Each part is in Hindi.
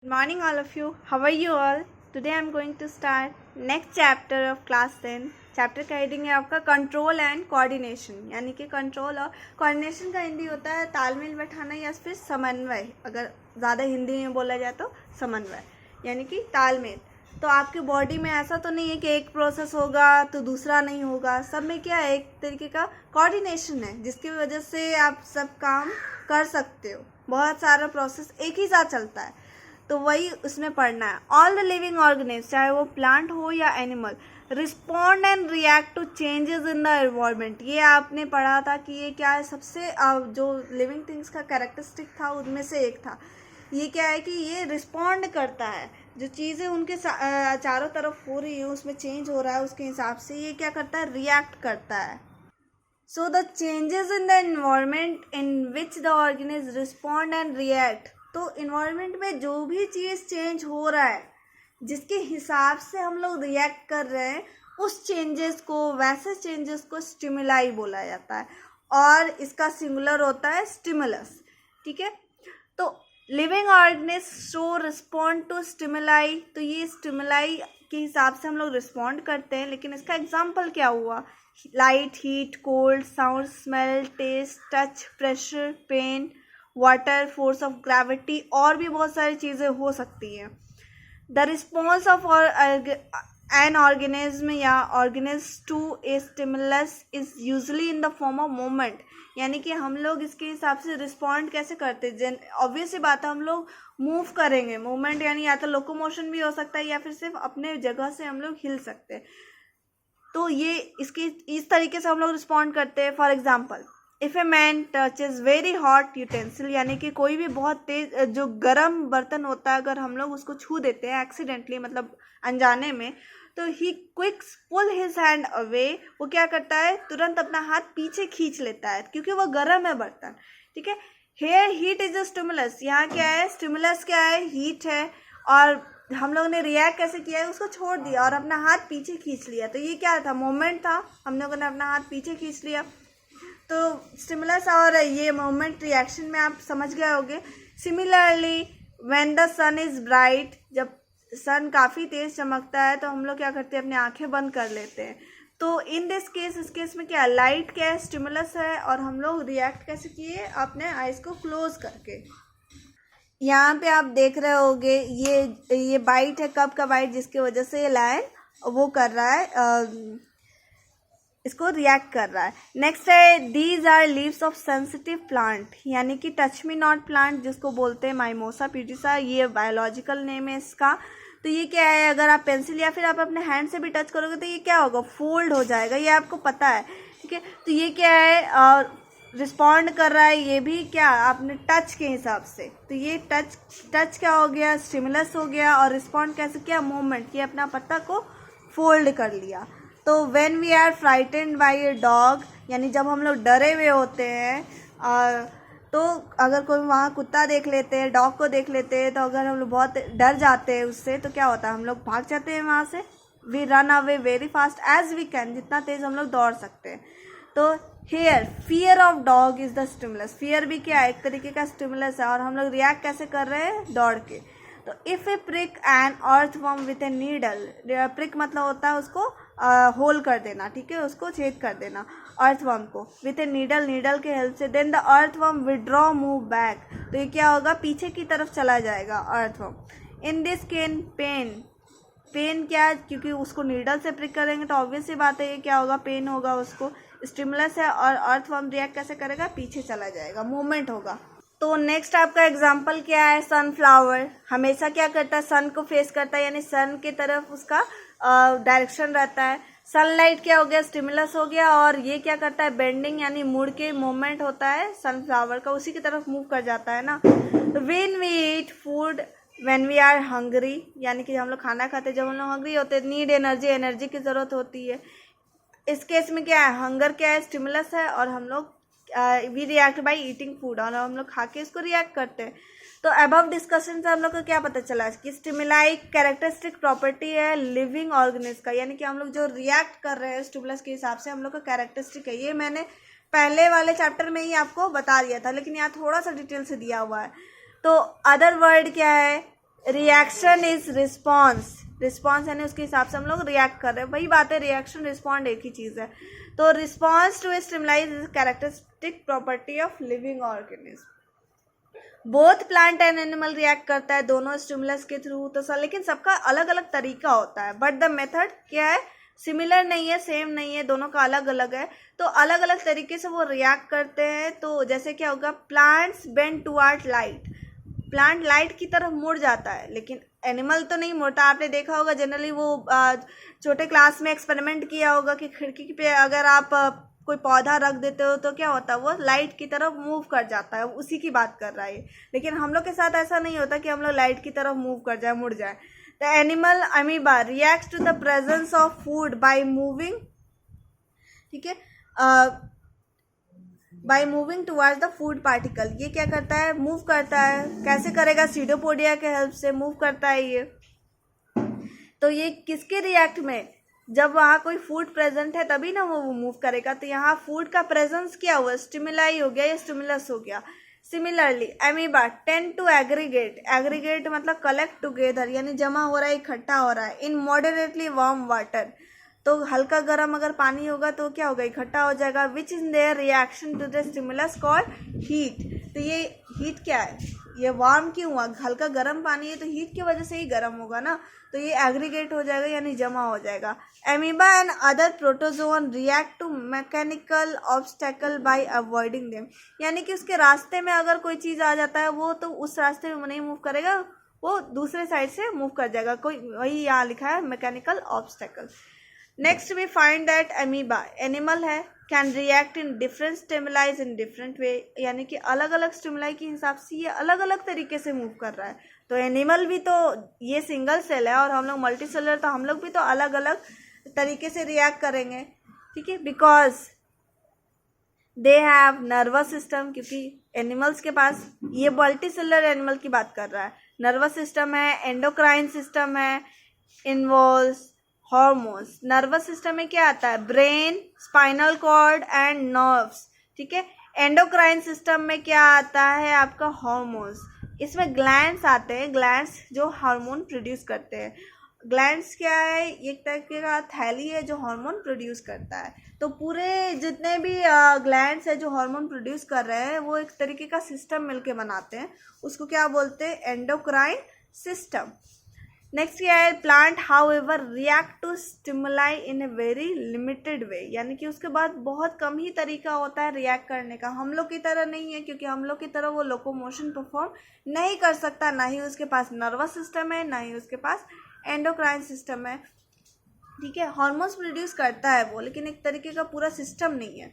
Good morning, all of you. How are you all? Today I am going to start next chapter of class 10. Chapter का हेडिंग है आपका कंट्रोल एंड कोऑर्डिनेशन, यानी कि कंट्रोल और कोऑर्डिनेशन का हिंदी होता है तालमेल बैठाना या फिर समन्वय। अगर ज़्यादा हिंदी में बोला जाए तो समन्वय यानी कि तालमेल। तो आपकी बॉडी में ऐसा तो नहीं है कि एक प्रोसेस होगा तो दूसरा नहीं होगा, सब में क्या है, एक तरीके का कोऑर्डिनेशन है जिसकी वजह से आप सब काम कर सकते हो। बहुत सारा प्रोसेस एक ही साथ चलता है, तो वही उसमें पढ़ना है। ऑल द लिविंग ऑर्गेनिज्म, चाहे वो प्लांट हो या animal, respond and react to changes in the environment. ये आपने पढ़ा था कि ये क्या है, सबसे जो लिविंग थिंग्स का कैरेक्टरिस्टिक था उनमें से एक था। ये क्या है कि ये रिस्पॉन्ड करता है, जो चीज़ें उनके चारों तरफ हो रही है उसमें चेंज हो रहा है, उसके हिसाब से ये क्या करता है, रिएक्ट करता है। So the changes in the environment in which the organism respond and react. तो इन्वायरमेंट में जो भी चीज़ चेंज हो रहा है, जिसके हिसाब से हम लोग रिएक्ट कर रहे हैं, उस चेंजेस को, वैसे चेंजेस को स्टिमुलाई बोला जाता है और इसका सिंगुलर होता है स्टिमुलस। ठीक है, तो living organism show respond to stimuli. तो ये स्टिमुलाई के हिसाब से हम लोग रिस्पॉन्ड करते हैं, लेकिन इसका एग्जाम्पल क्या हुआ, light, heat, cold, sound, smell, taste, touch, pressure, pain, water, force of gravity, और भी बहुत सारी चीज़ें हो सकती हैं। The response of an organism या organism to a stimulus is usually in the form of movement. यानी कि हम लोग इसके हिसाब से रिस्पॉन्ड कैसे करते हैं, ऑब्वियस सी बात है, हम लोग मूव करेंगे। मूवमेंट यानी या तो लोकोमोशन भी हो सकता है या फिर सिर्फ अपने जगह से हम लोग हिल सकते हैं। तो ये इसकी इस तरीके से हम लोग रिस्पॉन्ड करते हैं। For example, if a man touches very hot utensil, यानी कि कोई भी बहुत तेज जो गर्म बर्तन होता है, अगर हम लोग उसको छू देते हैं एक्सीडेंटली, मतलब अनजाने में, तो ही क्विक्स पुल हिज हैंड अवे। वो क्या करता है, तुरंत अपना हाथ पीछे खींच लेता है क्योंकि वो गर्म है बर्तन। ठीक है, here heat is a stimulus. यहाँ क्या है, स्टिमुलस क्या है, हीट है, और हम लोगों ने रिएक्ट कैसे किया है, उसको छोड़ दिया और अपना हाथ पीछे खींच लिया। तो ये क्या था, मोमेंट था, हम लोगों ने अपना हाथ पीछे खींच लिया। तो स्टिमुलस और ये मोमेंट रिएक्शन में आप समझ गए होंगे। Similarly when the sun is bright, जब सन काफ़ी तेज चमकता है तो हम लोग क्या करते हैं, अपनी आंखें बंद कर लेते हैं। तो इन दिस केस, इस केस में क्या, लाइट क्या है, स्टिमुलस है, और हम लोग रिएक्ट कैसे किए, अपने आइज को क्लोज करके। यहाँ पे आप देख रहे होगे ये बाइट है, कब का बाइट, जिसकी वजह से ये लायन वो कर रहा है, इसको रिएक्ट कर रहा है। नेक्स्ट है, these are leaves of sensitive plant, यानी कि टच मी नॉट प्लांट, जिसको बोलते हैं माइमोसा प्यूटिसा, ये बायोलॉजिकल नेम है इसका। तो ये क्या है, अगर आप पेंसिल या फिर आप अपने हैंड से भी टच करोगे तो ये क्या होगा, फोल्ड हो जाएगा, ये आपको पता है। ठीक है, तो ये क्या है, रिस्पॉन्ड कर रहा है, ये भी क्या, आपने टच के हिसाब से। तो ये टच क्या हो गया, स्टिमुलस हो गया, और रिस्पॉन्ड कैसे किया, मूवमेंट, ये अपना पत्ता को फोल्ड कर लिया। तो when we are frightened by a dog, यानी जब हम लोग डरे हुए होते हैं, तो अगर कोई वहाँ कुत्ता देख लेते हैं, डॉग को देख लेते हैं, तो अगर हम लोग बहुत डर जाते हैं उससे, तो क्या होता है, हम लोग भाग जाते हैं वहाँ से। We run away very fast as we can, जितना तेज हम लोग दौड़ सकते हैं। तो here, fear of dog is the stimulus. Fear भी क्या है, एक तरीके का स्टिमुलस है, और हम लोग रिएक्ट कैसे कर रहे हैं, दौड़ के। तो if a prick an earthworm with a needle, prick मतलब होता है उसको होल कर देना, ठीक है, उसको छेद कर देना अर्थवर्म को, विथ ए नीडल, नीडल के हेल्प से, then the earthworm withdraw move back. तो ये क्या होगा, पीछे की तरफ चला जाएगा earthworm. In this can pain, pain क्या है, क्योंकि उसको नीडल से प्रिक करेंगे तो ऑब्वियस सी बात है ये क्या होगा, पेन होगा, उसको स्टिमुलस है, और अर्थवर्म रिएक्ट कैसे करेगा, पीछे चला जाएगा, मूवमेंट होगा। तो नेक्स्ट आपका एग्जाम्पल क्या है, सनफ्लावर हमेशा क्या करता है, सन को फेस करता है, यानी सन की तरफ उसका डायरेक्शन रहता है। सनलाइट क्या हो गया, स्टिमुलस हो गया, और ये क्या करता है, बेंडिंग, यानी मुड़ के मूवमेंट होता है सनफ्लावर का, उसी की तरफ मूव कर जाता है ना। तो when we eat food when we are hungry, यानी कि हम लोग खाना खाते हैं जब हम लोग हंग्री होते हैं, नीड एनर्जी, एनर्जी की ज़रूरत होती है। इस केस में क्या है, हंगर क्या है, स्टिमुलस है, और हम लोग we react by eating food, और हम लोग खा के इसको रिएक्ट करते हैं। तो अबव डिस्कशन से हम लोग को क्या पता चला कि स्टिमुलाई कैरेक्टरिस्टिक प्रॉपर्टी है लिविंग ऑर्गेनिज्म का, यानी कि हम लोग जो रिएक्ट कर रहे हैं स्टिमुलस के हिसाब से हम लोग का कैरेक्टरिस्टिक है। ये मैंने पहले वाले चैप्टर में ही आपको बता दिया था, लेकिन यहाँ थोड़ा सा डिटेल से दिया हुआ है। तो अदर वर्ड क्या है, रिएक्शन इज रिस्पॉन्स, रिस्पॉन्स यानी उसके हिसाब से हम लोग रिएक्ट कर रहे हैं, वही बात है, रिएक्शन रिस्पॉन्ड एक ही चीज़ है। तो response to stimuli is characteristic property of living organism. Both plant and animal react करता है दोनों स्टिमुलस के थ्रू, तो सर लेकिन सबका अलग अलग तरीका होता है, बट द मेथड क्या है, सिमिलर नहीं है, सेम नहीं है, दोनों का अलग अलग है। तो अलग अलग तरीके से वो रिएक्ट करते हैं। तो जैसे क्या होगा, plants bend toward light, plant light की तरफ मुड़ जाता है, लेकिन एनिमल तो नहीं मुड़ता। आपने देखा होगा जनरली वो छोटे क्लास में एक्सपेरिमेंट किया होगा कि खिड़की पे अगर आप कोई पौधा रख देते हो तो क्या होता है, वो लाइट की तरफ मूव कर जाता है, उसी की बात कर रहा है। लेकिन हम लोग के साथ ऐसा नहीं होता कि हम लोग लाइट की तरफ मूव कर जाए, मुड़ जाए। The animal amoeba reacts to the presence of food by moving, ठीक है, by moving towards the food particle. ये क्या करता है, मूव करता है। कैसे करेगा, सीडोपोडिया के हेल्प से मूव करता है ये। तो ये किसके रिएक्ट में, जब वहाँ कोई फूड प्रेजेंट है तभी ना वो मूव करेगा। तो यहाँ फूड का प्रेजेंस क्या हुआ, स्टिमुलाई हो गया या स्टिमुलस हो गया। Similarly amoeba tend to aggregate, aggregate मतलब कलेक्ट टुगेदर, यानी जमा हो रहा है, इकट्ठा हो रहा है, इन मॉडरेटली वार्म वाटर। तो हल्का गर्म अगर पानी होगा तो क्या होगा, इकट्ठा हो जाएगा, which is their reaction to the stimulus called heat. तो ये हीट क्या है, ये वार्म क्यों हुआ, हल्का गर्म पानी है तो हीट की वजह से ही गर्म होगा ना, तो ये एग्रीगेट हो जाएगा यानी जमा हो जाएगा। Amoeba and other protozoan react to mechanical obstacle by avoiding them, यानी कि उसके रास्ते में अगर कोई चीज़ आ जाता है वो तो उस रास्ते में नहीं मूव करेगा, वो दूसरे साइड से मूव कर जाएगा। कोई वही यहाँ लिखा है mechanical obstacle. Next we find that amoeba animal है, can react in different stimuli in different way, यानी कि अलग अलग स्टिमुलाई के हिसाब से ये अलग अलग तरीके से मूव कर रहा है। तो एनिमल भी तो ये सिंगल सेल है और हम लोग मल्टी सेलर, तो हम लोग भी तो अलग अलग तरीके से रिएक्ट करेंगे, ठीक है, because they have nervous system, क्योंकि एनिमल्स के पास, ये मल्टी सेलर एनिमल की बात कर रहा है, नर्वस सिस्टम है, एंडोक्राइन सिस्टम है, इन्वॉल्व्स हॉर्मोन्स। नर्वस सिस्टम में क्या आता है, brain, spinal cord and nerves, ठीक है। एंडोक्राइन सिस्टम में क्या आता है आपका, हॉर्मोन्स। इसमें ग्लैंड्स आते हैं, ग्लैंड्स जो हार्मोन प्रोड्यूस करते हैं। ग्लैंड्स क्या है, एक तरीके का थैली है जो हार्मोन प्रोड्यूस करता है। तो पूरे जितने भी ग्लैंड्स है जो हार्मोन प्रोड्यूस कर रहे हैं वो एक तरीके का सिस्टम मिलके बनाते हैं, उसको क्या बोलते हैं, एंडोक्राइन सिस्टम। नेक्स्ट क्या है, plant however react to stimuli in a very limited way, यानी कि उसके बाद बहुत कम ही तरीका होता है रिएक्ट करने का, हम लोग की तरह नहीं है, क्योंकि हम लोग की तरह वो लोकोमोशन परफॉर्म नहीं कर सकता, ना ही उसके पास नर्वस सिस्टम है, ना ही उसके पास एंडोक्राइन सिस्टम है, ठीक है। हार्मोन्स प्रोड्यूस करता है वो, लेकिन एक तरीके का पूरा सिस्टम नहीं है।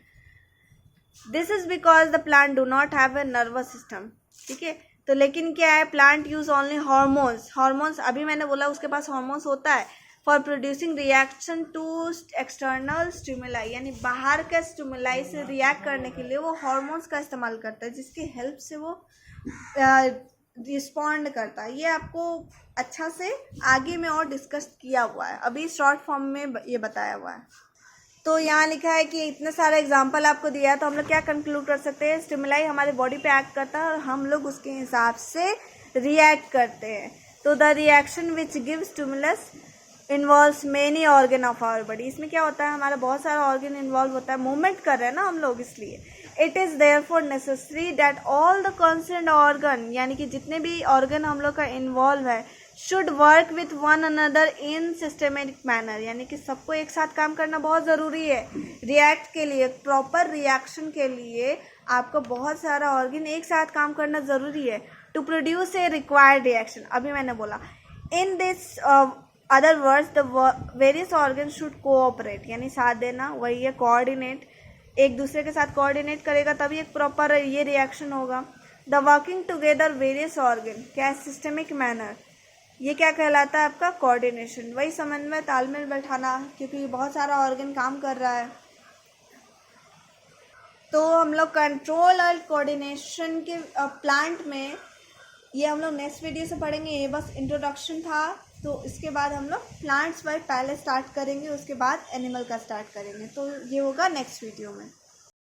This is because the plant do not have a nervous system, ठीक है। तो लेकिन क्या है, plant use only hormones, hormones अभी मैंने बोला उसके पास हार्मोन्स होता है for producing reaction to external stimuli, यानी बाहर के स्टिमुलाई से रिएक्ट करने के लिए वो हार्मोन्स का इस्तेमाल करता है, जिसकी हेल्प से वो रिस्पॉन्ड करता है। ये आपको अच्छा से आगे में और डिस्कस किया हुआ है, अभी शॉर्ट फॉर्म में ये बताया हुआ है। तो यहाँ लिखा है कि इतने सारे एग्जाम्पल आपको दिया है, तो हम लोग क्या कंक्लूड कर सकते हैं, स्टिमुलाई हमारे बॉडी पे एक्ट करता है और हम लोग उसके हिसाब से रिएक्ट करते हैं। तो the reaction which give stimulus involves many organ of our body, इसमें क्या होता है, हमारा बहुत सारा ऑर्गन इन्वॉल्व होता है, मूवमेंट कर रहे हैं ना हम लोग, इसलिए it is therefore necessary that all the concerned organ, यानी कि जितने भी ऑर्गन हम लोग का इन्वॉल्व है, should work with one another in systematic manner, यानी कि सबको एक साथ काम करना बहुत ज़रूरी है रिएक्ट के लिए। प्रॉपर रिएक्शन के लिए आपको बहुत सारा ऑर्गन एक साथ काम करना ज़रूरी है to produce a required reaction. अभी मैंने बोला in this other words the various organ should cooperate, यानी साथ देना, वही है कोऑर्डिनेट, एक दूसरे के साथ कोऑर्डिनेट करेगा तभी एक प्रॉपर ये रिएक्शन होगा। The working together various organ, क्या सिस्टमिक मैनर, ये क्या कहलाता है आपका, कोऑर्डिनेशन, वही समन्वय, तालमेल बैठाना, क्योंकि बहुत सारा ऑर्गन काम कर रहा है। तो हम लोग कंट्रोल और कोऑर्डिनेशन के प्लांट में ये हम लोग नेक्स्ट वीडियो से पढ़ेंगे, ये बस इंट्रोडक्शन था। तो इसके बाद हम लोग प्लांट्स पर पहले स्टार्ट करेंगे, उसके बाद एनिमल का स्टार्ट करेंगे, तो ये होगा नेक्स्ट वीडियो में।